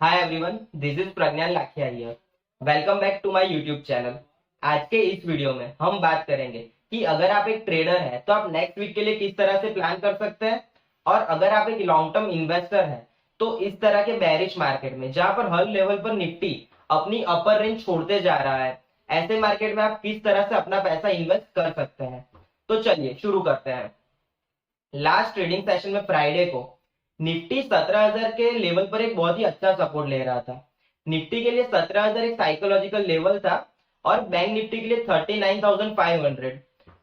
Hi everyone, this is Pragyan Lakhia here. Welcome back to my YouTube channel. आज के इस video में हम बात करेंगे कि अगर आप एक ट्रेडर हैं तो आप नेक्स्ट वीक के लिए किस तरह से प्लान कर सकते हैं, और अगर आप एक लॉन्ग टर्म इन्वेस्टर हैं तो इस तरह के बेरिश मार्केट में जहां पर हर लेवल पर निफ्टी अपनी अपर रेंज छोड़ते जा रहा है, ऐसे मार्केट में आप किस तरह से अपना पैसा इन्वेस्ट कर सकते हैं। तो चलिए शुरू करते हैं। लास्ट ट्रेडिंग सेशन में फ्राइडे को निफ्टी 17,000 के लेवल पर एक बहुत ही अच्छा सपोर्ट ले रहा था। निफ्टी के लिए 17,000 एक साइकोलॉजिकल लेवल था और बैंक निफ्टी के लिए 39,500।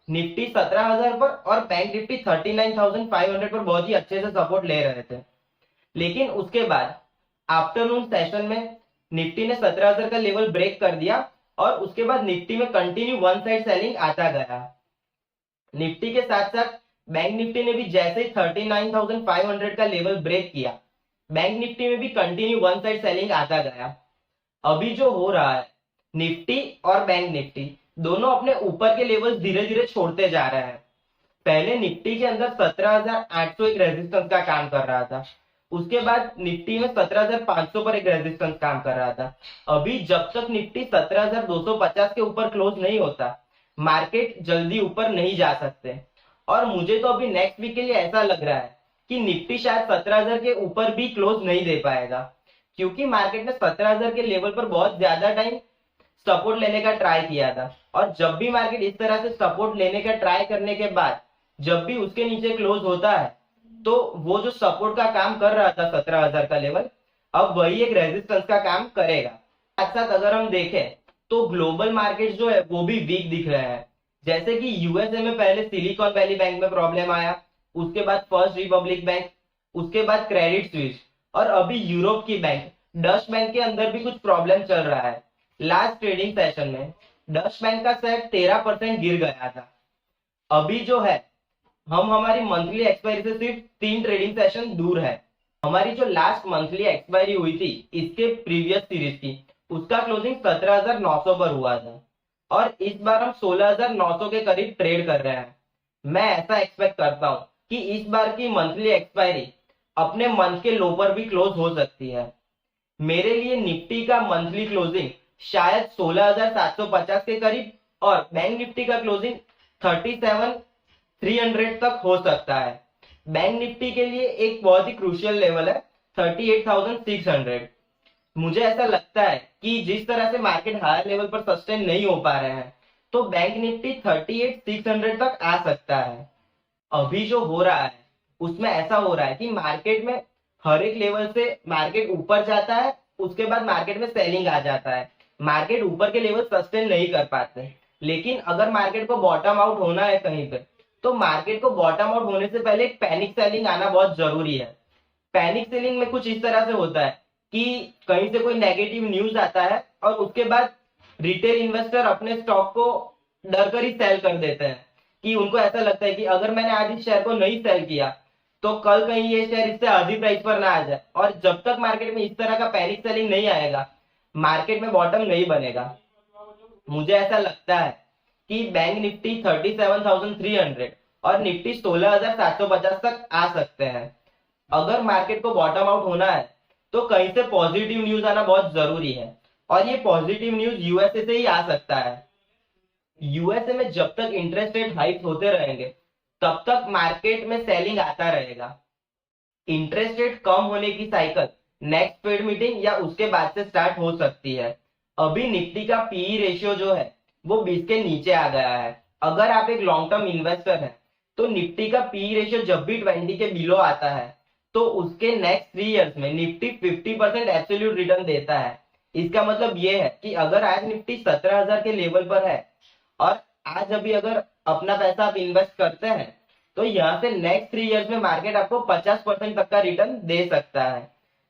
निफ्टी 17,000 पर और बैंक निफ्टी 39,500 पर बहुत ही अच्छे से सपोर्ट ले रहे थे। लेकिन उसके बाद आफ्टरनून सेशन में निफ्टी ने 17,000 का लेवल ब्रेक कर दिया और उसके बाद निफ्टी में कंटिन्यू वन साइड सेलिंग आता गया। निफ्टी के साथ साथ बैंक निफ्टी ने भी जैसे ही 39,500 का लेवल ब्रेक किया, बैंक निफ्टी में भी कंटिन्यू वन साइड सेलिंग आता गया। अभी जो हो रहा है, निफ्टी और बैंक निफ्टी दोनों अपने ऊपर के लेवल्स धीरे धीरे छोड़ते जा रहे हैं। पहले निफ्टी के अंदर 17,800 एक रेजिस्टेंस का काम कर रहा था, उसके बाद निफ्टी में 17,500 पर एक रेजिस्टेंस काम कर रहा था। अभी जब तक निफ्टी 17,250 के ऊपर क्लोज नहीं होता, मार्केट जल्दी ऊपर नहीं जा सकते। और मुझे तो अभी नेक्स्ट वीक के लिए ऐसा लग रहा है कि निफ्टी शायद 17,000 के ऊपर भी क्लोज नहीं दे पाएगा, क्योंकि मार्केट ने 17,000 के लेवल पर बहुत ज्यादा टाइम सपोर्ट लेने का ट्राई किया था। और जब भी मार्केट इस तरह से सपोर्ट लेने का ट्राई करने के बाद जब भी उसके नीचे क्लोज होता है, तो वो जो सपोर्ट का काम कर रहा था 17,000 का लेवल, अब वही एक रेजिस्टेंस का काम करेगा। साथ साथ अगर हम देखें तो ग्लोबल मार्केट जो है वो भी वीक दिख रहे हैं। जैसे कि यूएसए में पहले सिलिकॉन वैली बैंक में प्रॉब्लम आया, उसके बाद फर्स्ट रिपब्लिक बैंक, उसके बाद क्रेडिट स्विस, और अभी यूरोप की बैंक डच बैंक के अंदर भी कुछ प्रॉब्लम चल रहा है। लास्ट ट्रेडिंग सेशन में डच बैंक का शेयर 13% गिर गया था। अभी जो है, हम हमारी मंथली एक्सपायरी से सिर्फ 3 ट्रेडिंग सेशन दूर है। हमारी जो लास्ट मंथली एक्सपायरी हुई थी इसके प्रीवियस सीरीज की, उसका क्लोजिंग 17,900 पर हुआ था, और इस बार हम 16,900 के करीब ट्रेड कर रहे हैं। मैं ऐसा एक्सपेक्ट करता हूं कि इस बार की मंथली एक्सपायरी अपने मंथ के लो पर भी क्लोज हो सकती है। मेरे लिए निफ्टी का मंथली क्लोजिंग शायद 16,750 के करीब, और बैंक निफ्टी का क्लोजिंग 37,300 तक हो सकता है। बैंक निफ्टी के लिए एक बहुत ही क्रूशियल लेवल है 38,600। मुझे ऐसा लगता है कि जिस तरह से मार्केट हायर लेवल पर सस्टेन नहीं हो पा रहे हैं, तो बैंक निफ्टी 38,600 तक आ सकता है। अभी जो हो रहा है उसमें ऐसा हो रहा है कि मार्केट में हर एक लेवल से मार्केट ऊपर जाता है, उसके बाद मार्केट में सेलिंग आ जाता है। मार्केट ऊपर के लेवल सस्टेन नहीं कर पाते। लेकिन अगर मार्केट को बॉटम आउट होना है कहीं पे, तो मार्केट को बॉटम आउट होने से पहले एक पैनिक सेलिंग आना बहुत जरूरी है। पैनिक सेलिंग में कुछ इस तरह से होता है कि कहीं से कोई नेगेटिव न्यूज आता है और उसके बाद रिटेल इन्वेस्टर अपने स्टॉक को डर कर ही सेल कर देते हैं, कि उनको ऐसा लगता है कि अगर मैंने आज इस शेयर को नहीं सेल किया तो कल कहीं ये शेयर इससे आधी प्राइस पर ना आ जाए। और जब तक मार्केट में इस तरह का पैनिक सेलिंग नहीं आएगा, मार्केट में बॉटम नहीं बनेगा। मुझे ऐसा लगता है कि बैंक निफ्टी 37,300 और निफ्टी 16,750 तक आ सकते हैं। अगर मार्केट को बॉटम आउट होना है तो कहीं से पॉजिटिव न्यूज आना बहुत जरूरी है, और ये पॉजिटिव न्यूज यूएसए से ही आ सकता है। यूएसए में जब तक इंटरेस्ट रेट हाइक होते रहेंगे तब तक मार्केट में सेलिंग आता रहेगा। इंटरेस्ट रेट कम होने की साइकिल नेक्स्ट फेड मीटिंग या उसके बाद से स्टार्ट हो सकती है। अभी निफ्टी का पीई रेशियो जो है वो 20 के नीचे आ गया है। अगर आप एक लॉन्ग टर्म इन्वेस्टर हैं तो निफ्टी का पीई रेशियो जब भी 20 के बिलो आता है, तो उसके नेक्स्ट 3 इयर्स में निफ्टी 50% एब्सोल्यूट रिटर्न देता है। इसका मतलब ये है कि अगर आज निफ्टी 17,000 के लेवल पर है और आज अभी अगर अपना पैसा आप इन्वेस्ट करते हैं, तो यहाँ से नेक्स्ट 3 इयर्स में मार्केट आपको 50% तक का रिटर्न दे सकता है।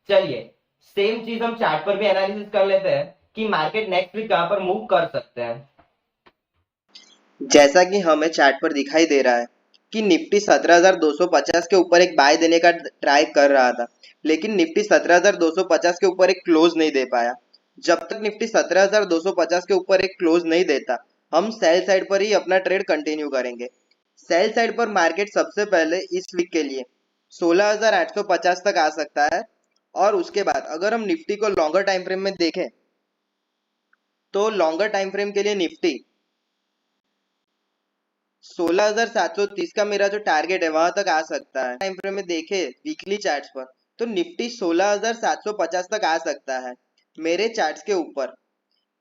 चलिए, सेम चीज हम चार्ट पर भी एनालिसिस कर लेते हैं कि मार्केट नेक्स्ट वीक कहां पर मूव कर सकते हैं। जैसा कि हमें चार्ट पर दिखाई दे रहा है कि निफ्टी 17,250 के ऊपर एक बाय देने का ट्राई कर रहा था, लेकिन निफ्टी 17,250 के ऊपर एक क्लोज नहीं दे पाया। जब तक निफ्टी 17,250 के ऊपर एक क्लोज नहीं देता, हम सेल साइड पर ही अपना ट्रेड कंटिन्यू करेंगे। सेल साइड पर मार्केट सबसे पहले इस वीक के लिए 16,850 तक आ सकता है, और उसके बाद अगर हम निफ्टी को लॉन्गर टाइम फ्रेम में देखें तो लॉन्गर टाइम फ्रेम के लिए निफ्टी 16,730 का मेरा जो टारगेट है वहां तक आ सकता है। टाइम फ्रेम में देखे वीकली चार्ट्स पर तो निफ्टी 16,750 तक आ सकता है मेरे चार्ट्स के ऊपर।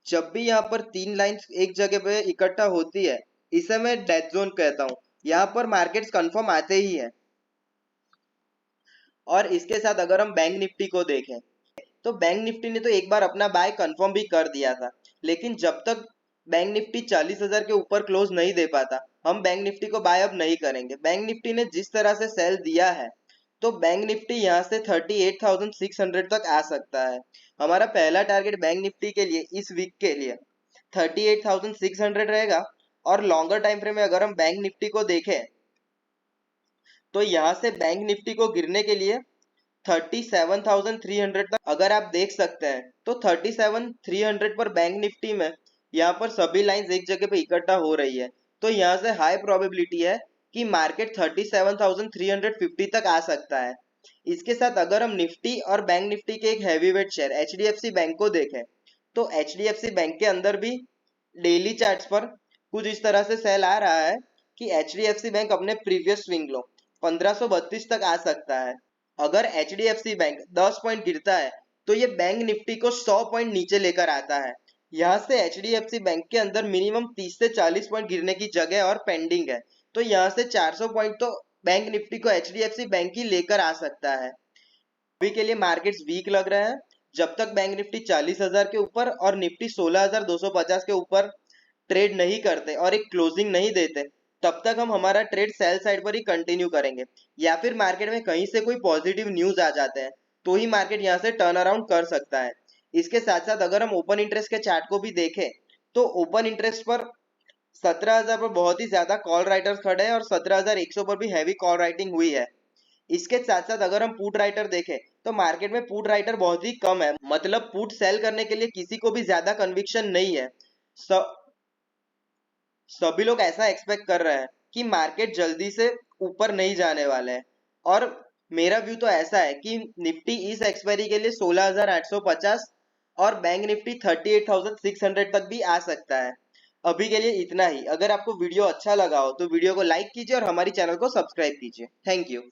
जब भी यहाँ पर तीन लाइंस एक जगह पे इकट्ठा होती है इसे मैं डेथ जोन कहता हूँ। यहाँ पर मार्केट्स कंफर्म आते ही है। और इसके साथ अगर हम बैंक निफ्टी को देखें तो बैंक निफ्टी ने तो एक बार अपना बाय कंफर्म भी कर दिया था, लेकिन जब तक बैंक निफ्टी 40,000 के ऊपर क्लोज नहीं दे पाता हम बैंक निफ्टी को बाय अब नहीं करेंगे। बैंक निफ्टी ने जिस तरह से सेल दिया है तो बैंक निफ्टी यहाँ से 38,600 तक आ सकता है। हमारा पहला टारगेट बैंक निफ्टी के लिए इस वीक के लिए 38,600 रहेगा। और लॉन्गर टाइम फ्रेम में अगर हम बैंक निफ्टी को देखें तो यहाँ से बैंक निफ्टी को गिरने के लिए 37,300 तक अगर आप देख सकते हैं तो 37,300 पर बैंक निफ्टी में यहाँ पर सभी लाइंस एक जगह पे इकट्ठा हो रही है। तो यहाँ से हाई प्रोबेबिलिटी है कि मार्केट 37,350 तक आ सकता है। इसके साथ अगर हम निफ्टी और बैंक निफ्टी के एक हैवीवेट शेयर एचडीएफसी बैंक को देखें तो एचडीएफसी बैंक के अंदर भी डेली चार्ट्स पर कुछ इस तरह से सेल आ रहा है कि एचडीएफसी बैंक अपने प्रीवियस स्विंग लो 1532 तक आ सकता है। अगर एचडीएफसी बैंक 10 पॉइंट गिरता है तो ये बैंक निफ्टी को 100 पॉइंट नीचे लेकर आता है। यहाँ से एचडीएफसी बैंक के अंदर मिनिमम 30 से 40 पॉइंट गिरने की जगह और पेंडिंग है। तो यहाँ से 400 पॉइंट तो बैंक निफ्टी को एचडीएफसी बैंक ही लेकर आ सकता है। अभी के लिए मार्केट्स वीक लग रहे हैं। जब तक बैंक निफ्टी 40,000 के ऊपर और निफ्टी 16,250 के ऊपर ट्रेड नहीं करते और एक क्लोजिंग नहीं देते तब तक हम हमारा ट्रेड सेल साइड पर ही कंटिन्यू करेंगे। या फिर मार्केट में कहीं से कोई पॉजिटिव न्यूज आ जाते हैं तो ही मार्केट यहाँ से टर्न अराउंड कर सकता है। इसके साथ साथ अगर हम ओपन इंटरेस्ट के चार्ट को भी देखें तो ओपन इंटरेस्ट पर 17,000 पर बहुत ही ज्यादा कॉल राइटर्स खड़े हैं और 17,100 पर भी हैवी कॉल राइटिंग हुई है। इसके साथ साथ अगर हम पुट राइटर देखें तो मार्केट में पुट राइटर बहुत ही कम है, मतलब पुट सेल करने के लिए किसी को भी ज्यादा कन्विक्शन नहीं है। सभी लोग ऐसा एक्सपेक्ट कर रहे हैं कि मार्केट जल्दी से ऊपर नहीं जाने वाले हैं। और मेरा व्यू तो ऐसा है कि निफ्टी इस एक्सपायरी के लिए 16,850 और बैंक निफ्टी 38,600 तक भी आ सकता है। अभी के लिए इतना ही। अगर आपको वीडियो अच्छा लगा हो तो वीडियो को लाइक कीजिए और हमारी चैनल को सब्सक्राइब कीजिए। Thank you.